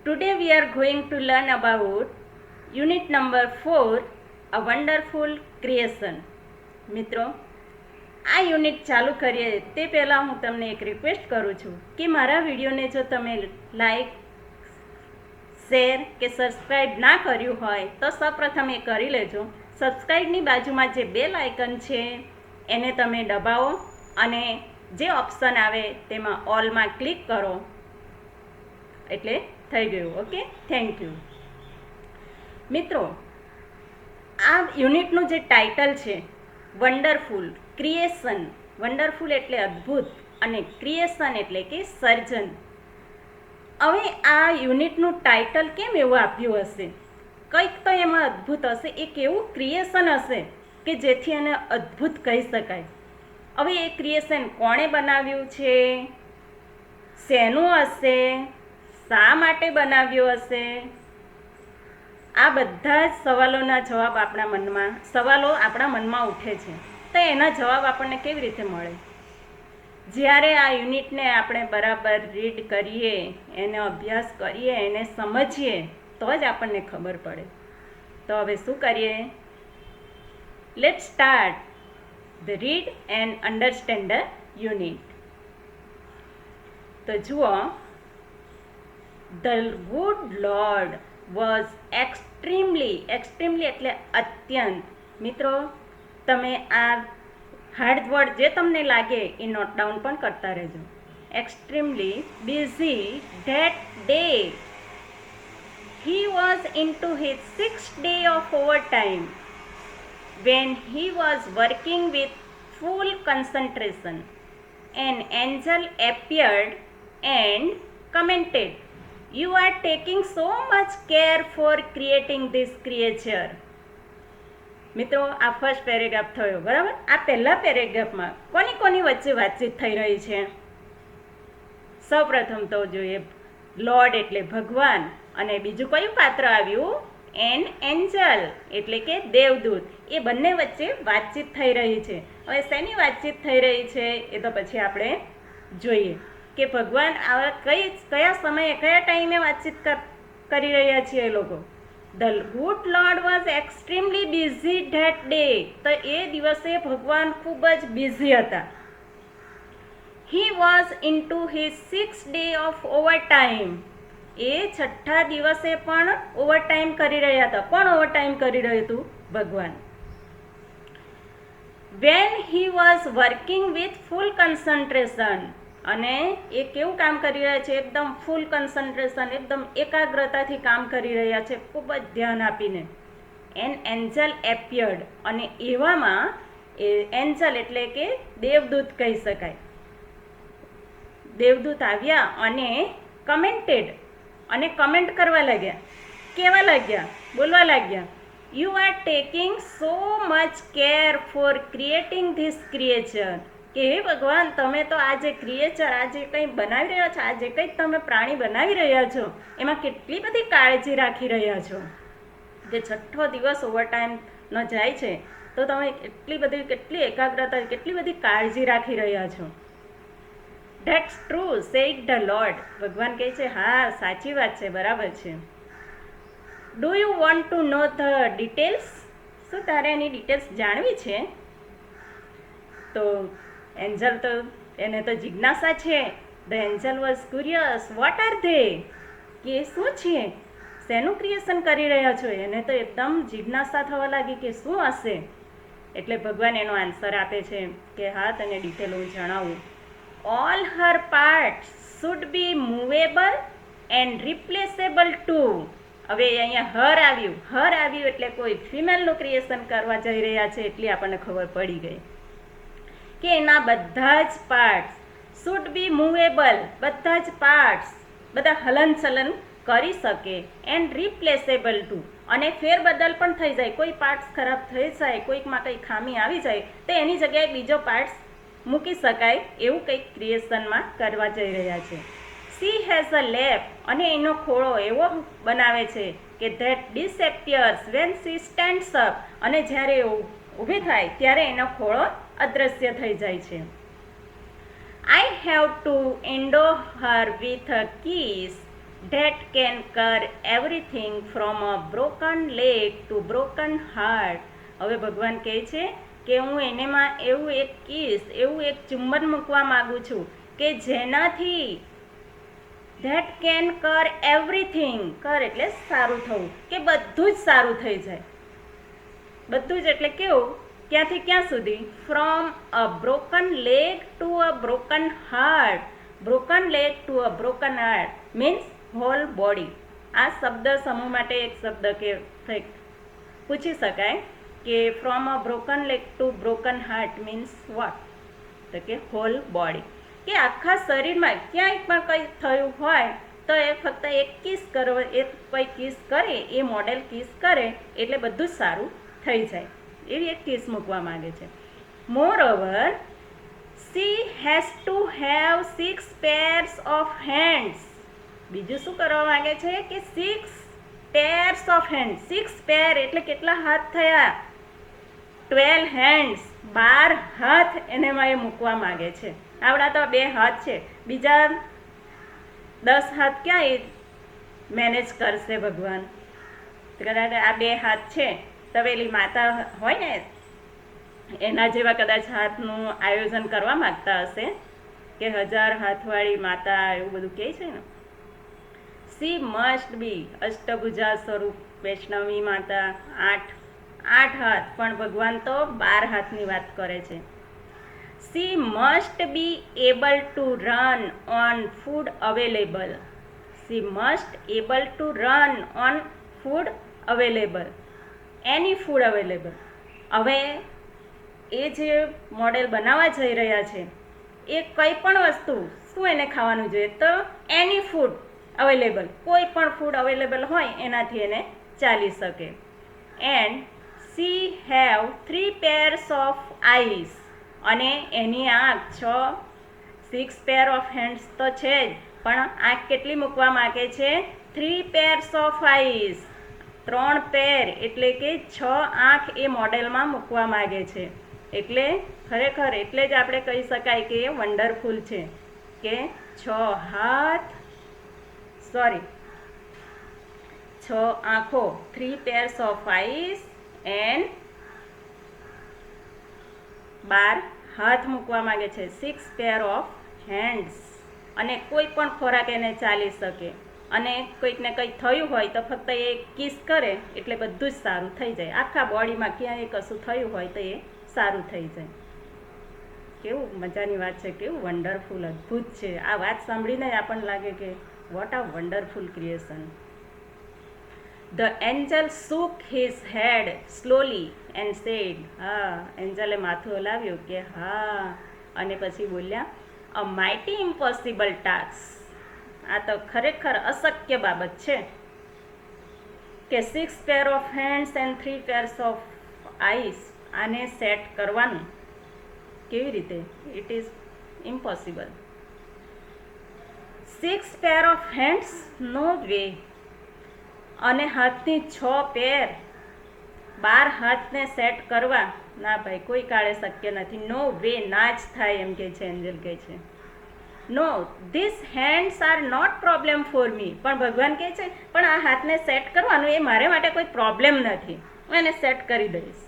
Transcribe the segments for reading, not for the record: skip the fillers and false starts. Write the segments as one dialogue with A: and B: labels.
A: Today we are going to learn about unit number 4, a wonderful creation. મિત્રો, આ unit ચાલુ કરીએ તે પહેલાં હું તમને એક રિક્વેસ્ટ કરું છું કે મારા વિડીયોને જો તમે લાઈક, શેર કે સબસ્ક્રાઈબ ના કર્યું હોય તો સૌપ્રથમ એ કરી લેજો. સબસ્ક્રાઈબની બાજુમાં જે બેલ આઇકન છે એને તમે દબાવો અને જે ઓપ્શન આવે તેમાં ઓલમાં ક્લિક કરો એટલે થઈ ગયું. Okay, thank you. મિત્રો, આ યુનિટનું જે ટાઇટલ છે વન્ડરફુલ ક્રિએશન. વન્ડરફુલ એટલે અદ્ભુત અને ક્રિએશન એટલે કે સર્જન. હવે આ યુનિટનું ટાઇટલ કેમ એવું આપ્યું હશે? કંઈક તો એમાં અદ્ભુત હશે, એક એવું ક્રિએશન હશે કે જેથી એને અદ્ભુત કહી શકાય. હવે એ ક્રિએશન કોણે બનાવ્યું છે, શેનું હશે, શા માટે બનાવ્યું હશે? આ બધા જ સવાલોના જવાબ આપણા મનમાં ઉઠે છે. તો એના જવાબ આપણને કેવી રીતે મળે? જ્યારે આ યુનિટને આપણે બરાબર રીડ કરીએ, એને અભ્યાસ કરીએ, એને સમજીએ તો જ આપણને ખબર પડે. તો હવે શું કરીએ? Let's start the read and understand the unit. તો જુઓ, The good Lord was extremely એટલે અત્યંત. મિત્રો, તમે આ હાર્ડ વર્ડ જે તમને લાગે એ નોટ ડાઉન પણ કરતા રહેજો. Extremely busy that day. He was into his 6th day of overtime when he was working with full concentration. An angel appeared and commented, "You are taking so much care for creating this creature." મિત્રો, આ first paragraph થયો, બરાબર? આ પહેલા પેરેગ્રાફમાં કોની વચ્ચે વાતચીત થઈ રહી છે? સૌપ્રથમ તો જોઈએ લોર્ડ એટલે ભગવાન, અને બીજું કયું પાત્ર આવ્યું? એન એન્જલ એટલે કે દેવદૂત. એ બંને વચ્ચે વાતચીત થઈ રહી છે. હવે શેની વાતચીત થઈ રહી છે એ તો પછી આપણે જોઈએ કે ભગવાન આવા કયા સમયે કયા ટાઈમે વાતચીત કરી રહ્યા છીએ એ લોકો. The good lord was extremely busy that day. તો એ દિવસે ભગવાન ખૂબ જ બિઝી હતા. He was into his 6th day of overtime. એ 6થા દિવસે પણ ઓવરટાઈમ કરી રહ્યા હતા. કોણ ઓવરટાઈમ કરી રહ્યું હતું? ભગવાન. When he was working with full concentration. અને એ કેવું કામ કરી રહ્યા છે? એકદમ ફૂલ કન્સન્ટ્રેશન, એકદમ એકાગ્રતાથી કામ કરી રહ્યા છે, ખૂબ જ ધ્યાન આપીને. An angel appeared. અને એવામાં એ એન્જલ એટલે કે દેવદૂત કહી શકાય. દેવદૂત આવ્યા અને કમેન્ટેડ, અને કમેન્ટ કરવા લાગ્યા. કહેવા લાગ્યા, બોલવા લાગ્યા, "you are taking so much care for creating this creature." કે હે ભગવાન, તમે તો આ જે ક્રિએચર, આ જે કંઈ બનાવી રહ્યા છો, આ જે કંઈ તમે પ્રાણી બનાવી રહ્યા છો એમાં કેટલી બધી કાળજી રાખી રહ્યા છો. જે 6થો દિવસ ઓવરટાઈમનો જાય છે તો તમે કેટલી એકાગ્રતા, કેટલી બધી કાળજી રાખી રહ્યા છો. That's true said the lord. ભગવાન કહે છે, હા, સાચી વાત છે, બરાબર છે. Do you want to know the details? શું તારે એની ડિટેલ્સ જાણવી છે? તો એન્જલ તો એને તો જિજ્ઞાસા છે. The Angel was curious. What are they? કે શું છે, શેનું ક્રિએશન કરી રહ્યા છો? એને તો એકદમ જિજ્ઞાસા થવા લાગી કે શું હશે. એટલે ભગવાન એનો આન્સર આપે છે કે હા, તને ડિટેલ હું જણાવું. All her parts should be movable and replaceable too. હવે અહીંયા હર આવ્યું એટલે કોઈ ફિમેલનું ક્રિએશન કરવા જઈ રહ્યા છે એટલી આપણને ખબર પડી ગઈ કે એના બધા જ પાર્ટ્સ શુડ બી મૂવેબલ. બધા જ પાર્ટ્સ બધા હલનચલન કરી શકે. એન્ડ રિપ્લેસેબલ ટુ, અને ફેરબદલ પણ થઈ જાય. કોઈ પાર્ટ્સ ખરાબ થઈ જાય, કોઈકમાં કંઈ ખામી આવી જાય તો એની જગ્યાએ બીજો પાર્ટ્સ મૂકી શકાય, એવું કંઈક ક્રિએશનમાં કરવા જઈ રહ્યા છે. She has a lap. અને એનો ખોળો એવો બનાવે છે કે that disappears when she stands up. અને જ્યારે ઊભી થાય ત્યારે એનો ખોળો અદૃશ્ય થઈ જાય છે. I have to endow her with a kiss that can cure everything from a broken leg to broken heart. હવે ભગવાન કહે છે કે હું એનેમાં એવું એક કિસ, એવું એક ચુંબન મૂકવા માગું છું કે જેનાથી ધેટ કેન કર એવરીથિંગ, કર એટલે સારું થવું, કે બધું જ સારું થઈ જાય. બધું જ એટલે કેવું, ક્યાંથી ક્યાં સુધી? From a broken leg to a broken heart. Broken leg to a broken heart means whole body. આ શબ્દ સમૂહ માટે એક શબ્દ કે પૂછી શકાય કે from a broken leg to broken heart means what? તો કે હોલ બોડી, કે આખા શરીરમાં ક્યાંય પણ કંઈ થયું હોય તો એ ફક્ત એક કિસ કરવા, એક કોઈ કિસ કરે, એ મોડેલ કિસ કરે એટલે બધું જ સારું થઈ જાય, એવી એક કિસ મૂકવા માંગે છે. Moreover she has to have 6 pairs of hands. બીજું શું કરવા માંગે છે કે 6 pairs ઓફ હેન્ડ. 6 પેર એટલે કેટલા હાથ થયા? 12 હેન્ડ્સ, 12 હાથ એનેમાં એ મૂકવા માંગે છે. આવડા તો 2 હાથ છે, બીજા 10 હાથ ક્યાં એ મેનેજ કરશે ભગવાન? કદાચ આ 2 હાથ છે તો પેલી માતા હોય ને એના જેવા કદાચ હાથનું આયોજન કરવા માંગતા હશે કે 1000 હાથવાળી માતા, એવું બધું કહે છે ને. સી મસ્ટ બી અષ્ટભુજા સ્વરૂપ વૈષ્ણવી માતા, 8 હાથ, પણ ભગવાન તો 12 હાથની વાત કરે છે. C must be able to run on food available. C must able to run on food available, any food available. હવે એ જે મોડેલ બનાવવા જઈ રહ્યા છે એ કંઈ પણ વસ્તુ, શું એને ખાવાનું જોઈએ? તો એની ફૂડ અવેલેબલ, કોઈ પણ ફૂડ અવેલેબલ હોય એનાથી એને ચાલી શકે. And she have 3 pairs of eyes. અને એની આંખ 6 પેર ઓફ હેન્ડ્સ તો છે જ, પણ આંખ કેટલી મૂકવા માગે છે? 3 pairs ઓફ આઈસ. 3 પેર એટલે કે 6 આંખ એ મોડેલમાં મૂકવા માગે છે. એટલે ખરેખર એટલે જ આપણે કહી શકાય કે એ વન્ડરફુલ છે કે 6 હાથ, 6 આંખો, 3 pairs ઓફ આઈસ એન્ડ 12 હાથ મૂકવા માંગે છે. 6 પેર ઓફ હેન્ડ્સ. અને કોઈ પણ ખોરાક એને ચાલી શકે, અને કોઈકને કંઈ થયું હોય તો ફક્ત એ કિસ કરે એટલે બધું જ સારું થઈ જાય. આખા બોડીમાં ક્યાંય કશું થયું હોય તો એ સારું થઈ જાય. કેવું મજાની વાત છે, કેવું વન્ડરફુલ, અદ્ભુત છે. આ વાત સાંભળીને આપણને લાગે કે વોટ આ wonderful creation. The Angel shook his head slowly and said, હા, એન્જલે માથું હલાવ્યું કે હા, અને પછી બોલ્યા, અ માઇટી ઇમ્પોસિબલ ટાસ્ક. આ તો ખરેખર અશક્ય બાબત છે કે 6 pair of hands and 3 pairs of eyes, આને સેટ કરવાનું કેવી રીતે? It is impossible. 6 pair of hands, no way. અને હાથની 6 પેર, 12 હાથને સેટ કરવા, ના ભાઈ, કોઈ કાળે શક્ય નથી. નો વે, ના જ થાય એમ કે છે એન્જલ કહે છે. No, this hands are not problem for me. પણ ભગવાન કહે છે પણ આ હાથને સેટ કરવાનું એ મારે માટે કોઈ પ્રોબ્લેમ નથી, હું એને સેટ કરી દઈશ.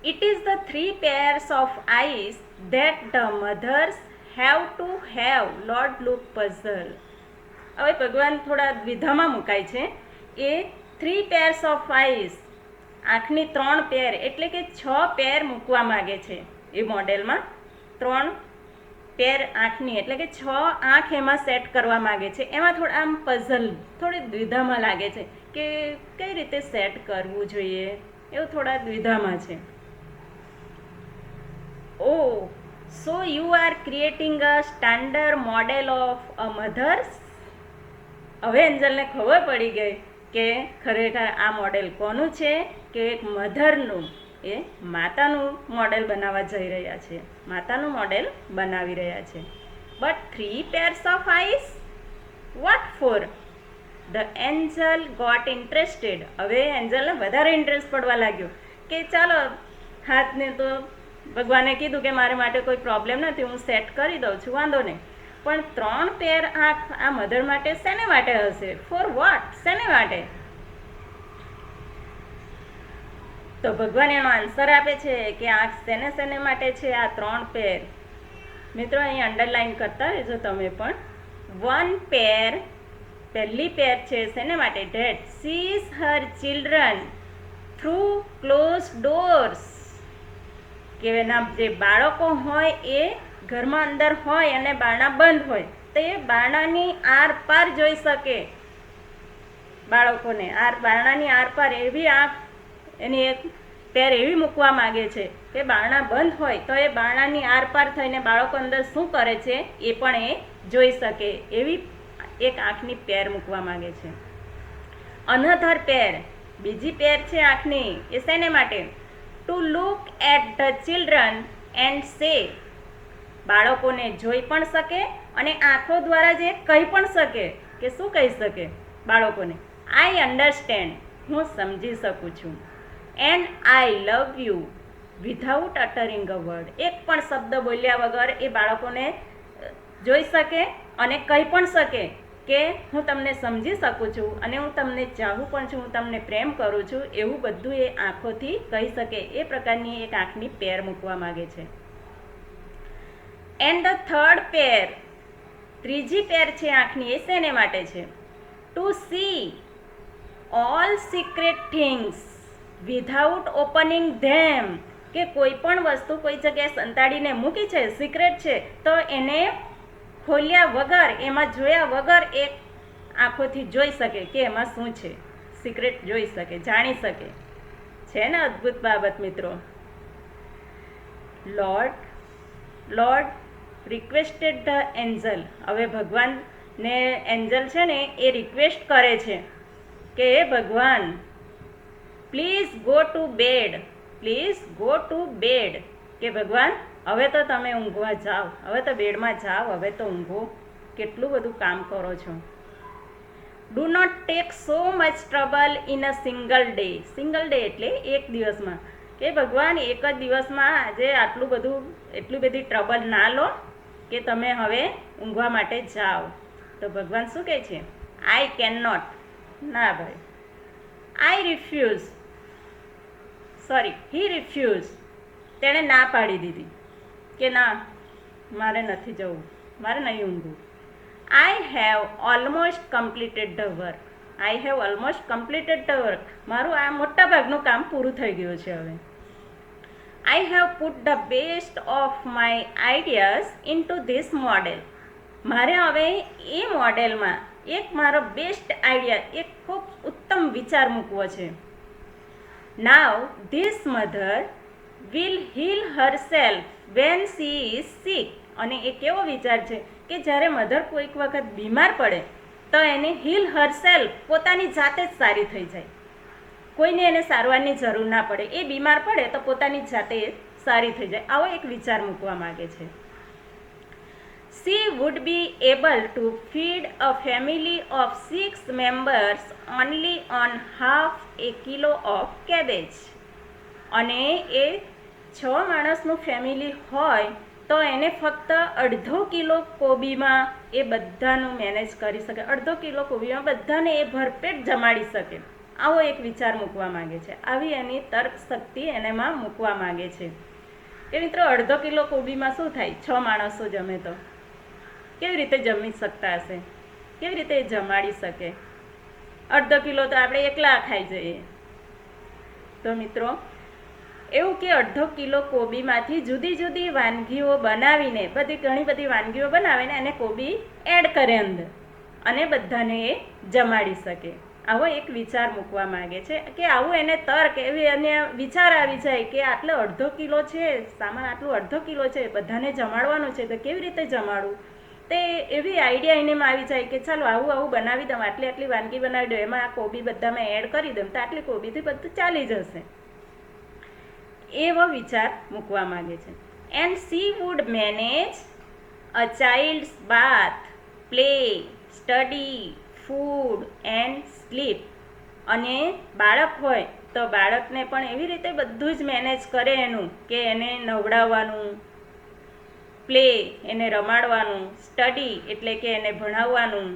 A: It is the 3 pairs of eyes that the mothers have to have. Lord look puzzle. હવે ભગવાન થોડા દ્વિધામાં મુકાય છે. એ 3 pairs ઓફ આઈસ, આંખની 3 પેર એટલે કે 6 પેર મૂકવા માગે છે એ મોડેલમાં. 3 પેર આંખની એટલે કે 6 આંખ એમાં સેટ કરવા માગે છે. એમાં થોડા આમ પઝલ, થોડી દ્વિધામાં લાગે છે કે કઈ રીતે સેટ કરવું જોઈએ, એવું થોડા દ્વિધામાં છે. Oh so you are creating a standard model of a mothers. હવે એન્જલને ખબર પડી ગઈ કે ખરેખર આ મોડેલ કોનું છે, કે એક મધરનું, એ માતાનું મોડેલ બનાવવા જઈ રહ્યા છે, માતાનું મોડેલ બનાવી રહ્યા છે. But 3 pairs of eyes, what for? The angel got interested. હવે એન્જલને વધારે ઇન્ટરેસ્ટ પડવા લાગ્યો કે ચાલો, હાથને તો ભગવાને કીધું કે મારે માટે કોઈ પ્રોબ્લેમ નથી, હું સેટ કરી દઉં છું, વાંધો નહીં. પણ 3 પેર આંખ આ મધર માટે શેને માટે હશે? Four vote? શેને માટે? તો ભગવાન એનો આન્સર આપે છે કે આંખ શેને શેને માટે છે આ 3 પેર. મિત્રો અહીં અંડરલાઈન કરતા રહેજો તમે પણ. 1 પેર, પહેલી પેર છે શેને માટે? That sees her children through close doors, કે એના જે બાળકો હોય એ ઘરમાં અંદર હોય અને બારણા બંધ હોય તો એ બારણાની આરપાર જોઈ શકે. બાળકોને બારણાની આરપાર એવી આંખ એની એક પેર એવી મૂકવા માગે છે કે બારણા બંધ હોય તો એ બારણાની આરપાર થઈને બાળકો અંદર શું કરે છે એ પણ એ જોઈ શકે. એવી એક આંખની પેર મૂકવા માગે છે. અનધર પેર, બીજી પેર છે આંખની, એ શેને માટે? To look at the children and say, બાળકોને જોઈ પણ શકે અને આંખો દ્વારા જે કહી પણ શકે. કે શું કહી શકે બાળકોને? આઈ અન્ડરસ્ટેન્ડ, હું સમજી શકું છું. And I love you without uttering a word, એક પણ શબ્દ બોલ્યા વગર એ બાળકોને જોઈ શકે અને કહી પણ શકે કે હું તમને સમજી શકું છું અને હું તમને ચાહું પણ છું, હું તમને પ્રેમ કરું છું. એવું બધું એ આંખોથી કહી શકે. એ પ્રકારની એક આંખની પેર મૂકવા માગે છે. એન્ડ ધ થર્ડ પેર, ત્રીજી પેર છે આંખની, એ શેને માટે છે? To see all secret things without opening them, કે કોઈ પણ વસ્તુ કોઈ જગ્યાએ સંતાડીને મૂકી છે, સિક્રેટ છે, તો એને ખોલ્યા વગર, એમાં જોયા વગર એ આંખોથી જોઈ શકે કે એમાં શું છે. સિક્રેટ જોઈ શકે, જાણી શકે. છે ને અદ્ભુત બાબત મિત્રો. લોર્ડ રિક્વેસ્ટેડ ધ એન્જલ, હવે ભગવાનને એન્જલ છે ને એ રિક્વેસ્ટ કરે છે કે ભગવાન please go to bed, please go to bed, કે ભગવાન હવે તો તમે ઊંઘવા જાઓ, હવે તો બેડમાં જાઓ, હવે તો ઊંઘો, કેટલું બધું કામ કરો છો. Do not take so much trouble in a single day, single day એટલે એક દિવસમાં, કે ભગવાન એક જ દિવસમાં આજે એટલી બધી ટ્રબલ ના લો કે તમે હવે ઊંઘવા માટે જાઓ. તો ભગવાન શું કહે છે? આઈ કેન નોટ, ના ભાઈ, આઈ રિફ્યુઝ, હી રિફ્યુઝ, તેણે ના પાડી દીધી કે ના, મારે નથી જવું, મારે નહીં ઊંઘવું. I have almost completed the work, I have almost completed the work, મારું આ મોટા ભાગનું કામ પૂરું થઈ ગયું છે હવે. I have put the best of my ideas in two this model, મારે હવે એ મોડેલમાં એક મારો બેસ્ટ આઈડિયા, એક ખૂબ ઉત્તમ વિચાર મૂકવો છે. Now this mother will heal herself when she is sick, અને એ કેવો વિચાર છે કે જ્યારે મધર કોઈક વખત બીમાર પડે તો એને હીલ હરસેલ્ફ, પોતાની જાતે જ સારી થઈ જાય, કોઈને એને સારવારની જરૂર ના પડે, એ બીમાર પડે તો પોતાની જાતે સારી થઈ જાય. આવો એક વિચાર મૂકવા માગે છે. She would be able to feed a family of 6 members only on half a kilo of cabbage, અને એ 6 માણસનું ફેમિલી હોય તો એને ફક્ત 1/2 કિલો કોબીમાં એ બધાનું મેનેજ કરી શકે, 1/2 કિલો કોબીમાં બધાને એ ભરપેટ જમાડી શકે. આવો એક વિચાર મૂકવા માગે છે. આવી એની તર્ક શક્તિ એનેમાં મૂકવા માગે છે કે મિત્રો 1/2 કિલો કોબીમાં શું થાય? 6 માણસો જમે તો કેવી રીતે જમી શકતા હશે? કેવી રીતે જમાડી શકે? 1/2 કિલો તો આપણે એકલા ખાઈ જઈએ. તો મિત્રો એવું કે 1/2 કિલો કોબીમાંથી જુદી જુદી વાનગીઓ બનાવીને, ઘણી બધી વાનગીઓ બનાવીને એને કોબી એડ કરે અંદર અને બધાને એ જમાડી શકે. આવો એક વિચાર મૂકવા માગે છે કે આવું એને તર્ક, એવી એને વિચાર આવી જાય કે આટલો 1/2 કિલો છે સામાન, આટલું 1/2 કિલો છે, બધાને જમાડવાનું છે, તો કેવી રીતે જમાડવું? તે એવી આઈડિયા એનેમાં આવી જાય કે ચાલો આવું બનાવી દઉં, આટલી વાનગી બનાવી દઉં, એમાં આ કોબી બધામાં એડ કરી દઉં તો આટલી કોબીથી બધું ચાલી જશે. એવો વિચાર મૂકવા માંગે છે. And she would manage a child's bath, play, study, food and sleep, અને બાળક હોય તો બાળકને પણ એવી રીતે બધું જ મેનેજ કરે એનું, કે એને નવડાવવાનું, પ્લે એને રમાડવાનું, સ્ટડી એટલે કે એને ભણાવવાનું,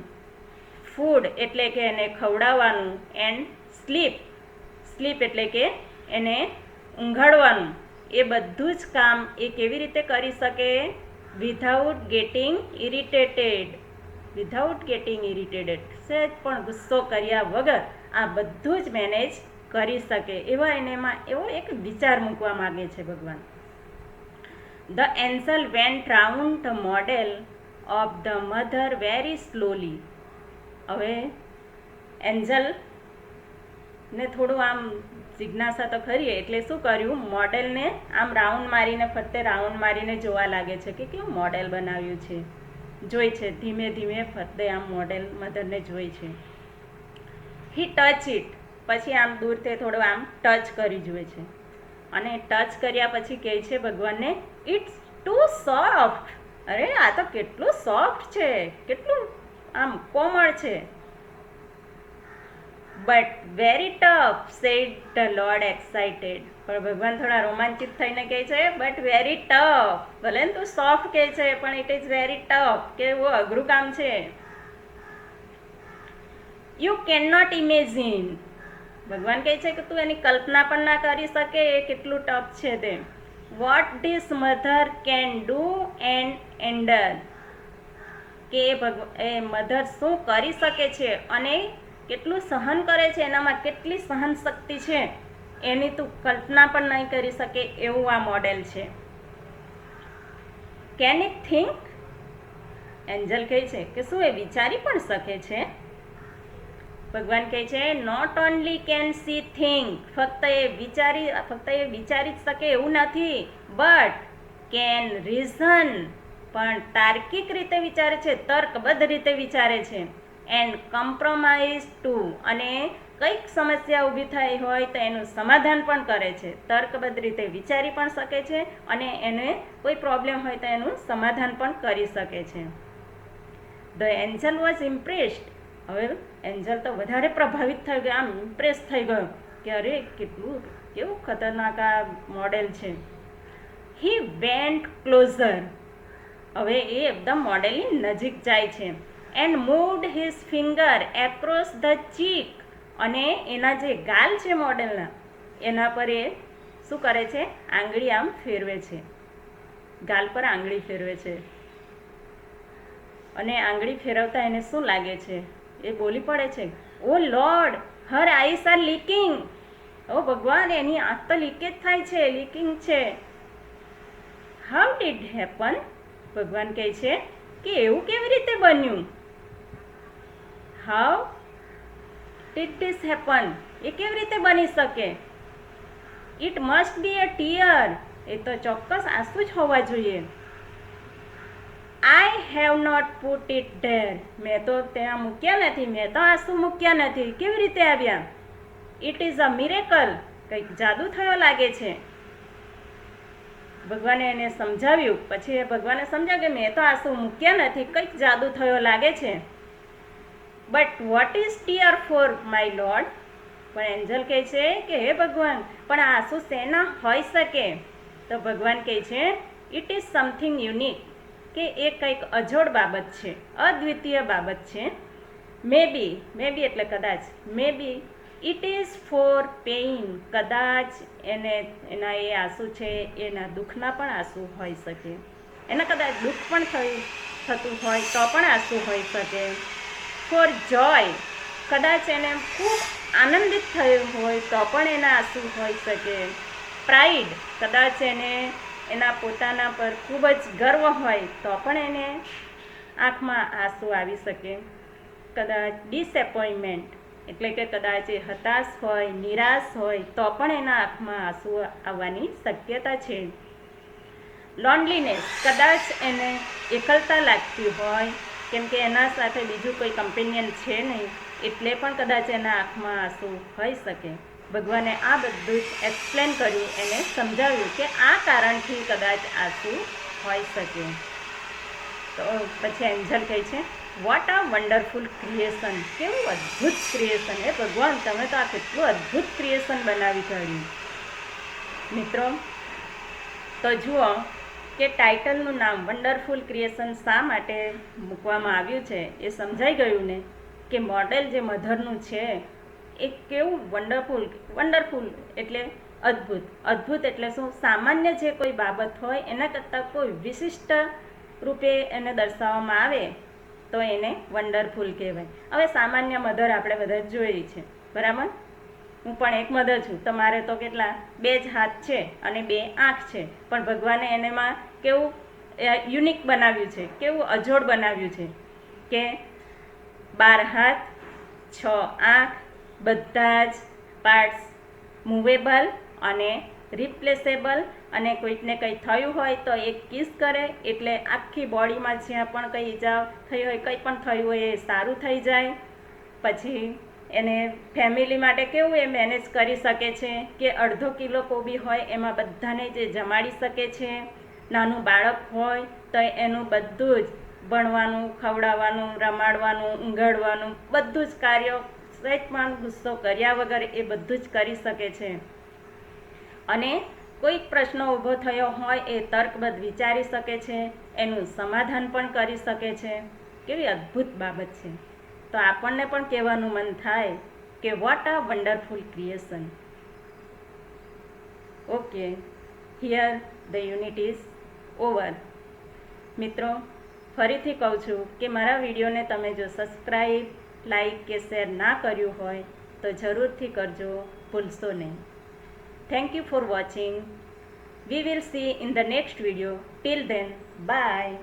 A: ફૂડ એટલે કે એને ખવડાવવાનું, એન્ડ સ્લીપ એટલે કે એને ઊંઘાડવાનું. એ બધું જ કામ એ કેવી રીતે કરી શકે? વિધાઉટ ગેટિંગ ઇરિટેટેડ, સહેજ પણ ગુસ્સો કર્યા વગર આ બધું જ મેનેજ કરી શકે એમાં એવો એક વિચાર મૂકવા માગે છે ભગવાન. The Angel vent round the model of the mother very slowly. હવે એન્જલને થોડું આમ જિજ્ઞાસા તો ખરી, એટલે શું કર્યું? મોડેલને આમ ફરતે રાઉન્ડ મારીને જોવા લાગે છે કે કેવું મોડેલ બનાવ્યું છે. જોઈ છે, ધીમે ધીમે ફરતે આમ મોડેલ મધરને જોઈ છે. હી ટચ ઇટ, પછી આમ દૂરથી થોડું આમ ટચ કરી જુએ છે, અને ટચ કર્યા પછી કહે છે ભગવાનને, ઇટ્સ ટુ સોફ્ટ. અરે આ તો કેટલું સોફ્ટ છે, કેટલું આમ કોમળ છે. But very tough, said the lord excited. પણ ભગવાન થોડા રોમાંચિત થઈને કહે છે, બટ વેરી ટફ. ભલે ને તું સોફ્ટ કહે છે, પણ ઇટ ઇઝ વેરી ટફ, કે એવું અઘરું કામ છે. You cannot imagine. ભગવાન કહે છે કે તું એની કલ્પના પણ ના કરી શકે એ કેટલું ટફ છે તે. What this mother can do and endure. કે એ મધર શું કરી શકે છે અને કેટલું સહન કરે છે, એનામાં કેટલી સહન શક્તિ છે એની તું કલ્પના પણ નહીં કરી શકે એવું આ મોડેલ છે. Can it think. એન્જલ કહે છે કે શું એ વિચારી પણ શકે છે? ભગવાન કહે છે, not only can she think. ફક્ત એ વિચારી જ શકે એવું નથી, બટ કેન રીઝન. પણ તાર્કિક રીતે વિચારે છે, તર્કબદ્ધ રીતે વિચારે છે. And compromise too. અને કંઈક સમસ્યા ઊભી થઈ હોય તો એનું સમાધાન પણ કરે છે. તર્કબદ્ધ રીતે વિચારી પણ શકે છે અને એને કોઈ પ્રોબ્લેમ હોય તો એનું સમાધાન પણ કરી શકે છે. The Angel was impressed. હવે એન્જલ તો વધારે પ્રભાવિત થઈ ગયો, આમ ઇમ્પ્રેસ થઈ ગયો કે અરે કેવું ખતરનાક આ મોડેલ છે. He went closer. હવે એ એકદમ મોડેલની નજીક જાય છે. And moved his finger across the cheek. અને એના જે ગાલ છે મોડેલના, એના પર એ શું કરે છે? આંગળી આમ ફેરવે છે, ગાલ પર આંગળી ફેરવે છે. અને આંગળી ફેરવતા એને શું લાગે છે? એ બોલી પડે છે, oh lord, her eyes are leaking. ઓ ભગવાન, એની આંખ તો લીકેજ થાય છે, લીકિંગ છે. How did happen. ભગવાન કહે છે કે એવું કેવી રીતે બન્યું? How did this happen. એ કેવી રીતે બની શકે? It must be a tear. એ તો ચોક્કસ આંસુ જ હોવા જોઈએ. I have not put it there. મેં તો ત્યાં મૂક્યા નથી, મેં તો આંસુ મૂક્યા નથી. કેવી રીતે આવ્યા? It is a miracle. કંઈક જાદુ થયો લાગે છે. ભગવાને એને સમજાવ્યું. પછી ભગવાને સમજાવ્યું કે મેં તો આંસુ મૂક્યા નથી, કંઈક જાદુ થયો લાગે છે. But what is tear for my lord. પણ એન્જલ કહે છે કે હે ભગવાન, પણ આ આંસુ શેના હોઈ શકે? તો ભગવાન કહે છે, ઇટ ઇઝ સમથિંગ યુનિક. કે એ કંઈક અજોડ બાબત છે, અદ્વિતીય બાબત છે. મે બી એટલે કદાચ. મે B it is four pain. કદાચ એના એ આંસુ છે એના દુઃખના પણ આંસુ હોઈ શકે. એના કદાચ દુઃખ પણ થતું હોય તો પણ આંસુ હોઈ શકે. ફોર જોય. કદાચ એને ખૂબ આનંદિત થયું હોય તો પણ એના આંસુ હોઈ શકે. પ્રાઇડ. કદાચ એને એના પોતાના પર ખૂબ જ ગર્વ હોય તો પણ એને આંખમાં આંસુ આવી શકે. કદાચ ડિસએપોઇન્ટમેન્ટ એટલે કે કદાચ એ હતાશ હોય, નિરાશ હોય તો પણ એના આંખમાં આંસુ આવવાની શક્યતા છે. લોનલીનેસ. કદાચ એને એકલતા લાગતી હોય, કેમ કે એના સાથે બીજું કોઈ કમ્પેનિયન છે નહીં, એટલે પણ કદાચ એના આંખમાં આંસુ હોઈ શકે. ભગવાને આ બધું જ એક્સપ્લેન કર્યું, એને સમજાવ્યું કે આ કારણથી કદાચ આંસુ હોઈ શકે. તો પછી એન્જલ કહે છે, વોટ આ વન્ડરફુલ ક્રિએશન. કેવું અદ્ભુત ક્રિએશન. એ ભગવાન, તમે તો આ કેટલું અદ્ભુત ક્રિએશન બનાવી કાઢ્યું. મિત્રો, તો જુઓ કે ટાઇટલનું નામ વન્ડરફુલ ક્રિએશન શા માટે મૂકવામાં આવ્યું છે એ સમજાઈ ગયું ને, કે મોડેલ જે મધરનું છે એ કેવું વન્ડરફુલ એટલે અદ્ભુત. અદ્ભુત એટલે શું? સામાન્ય જે કોઈ બાબત હોય એના કરતાં કોઈ વિશિષ્ટ રૂપે એને દર્શાવવામાં આવે તો એને વન્ડરફુલ કહેવાય. હવે સામાન્ય મધર આપણે બધા જોઈ છે, બરાબર? હું પણ એક મધર છું. તમારે તો કેટલા? 2 જ હાથ છે અને 2 આંખ છે, પણ ભગવાને એનેમાં કેવું યુનિક બનાવ્યું છે, કેવું અજોડ બનાવ્યું છે કે 12 હાથ, 6 આંખ, બધા જ પાર્ટ્સ મૂવેબલ અને રિપ્લેસેબલ, અને કોઈકને કંઈ થયું હોય તો એક કિસ કરે એટલે આખી બોડીમાં જ્યાં પણ કંઈ ઈજા થઈ હોય, કંઈ પણ થયું હોય એ સારું થઈ જાય. પછી એને ફેમિલી માટે કેવું એ મેનેજ કરી શકે છે કે અડધો કિલો કોબી હોય એમાં બધાને જે જમાડી શકે છે. નાનું બાળક હોય તો એનું બધું જ ભણવાનું, ખવડાવવાનું, રમાડવાનું, ઊંઘાડવાનું બધું જ કાર્ય સહેજ પણ ગુસ્સો કર્યા વગર એ બધું જ કરી શકે છે. અને કોઈક પ્રશ્ન ઊભો થયો હોય એ તર્કબદ્ધ વિચારી શકે છે, એનું સમાધાન પણ કરી શકે છે. કેવી અદ્ભુત બાબત છે! તો આપણને પણ કહેવાનું મન થાય કે what a wonderful creation. Okay, here the unit is over. મિત્રો, ફરીથી કહું છું કે મારા વિડીયોને તમે જો સબસ્ક્રાઈબ, લાઈક કે શેર ના કર્યું હોય તો જરૂરથી કરજો, ભૂલશો નહીં. Thank you for watching. We will see in the next video. Till then, bye.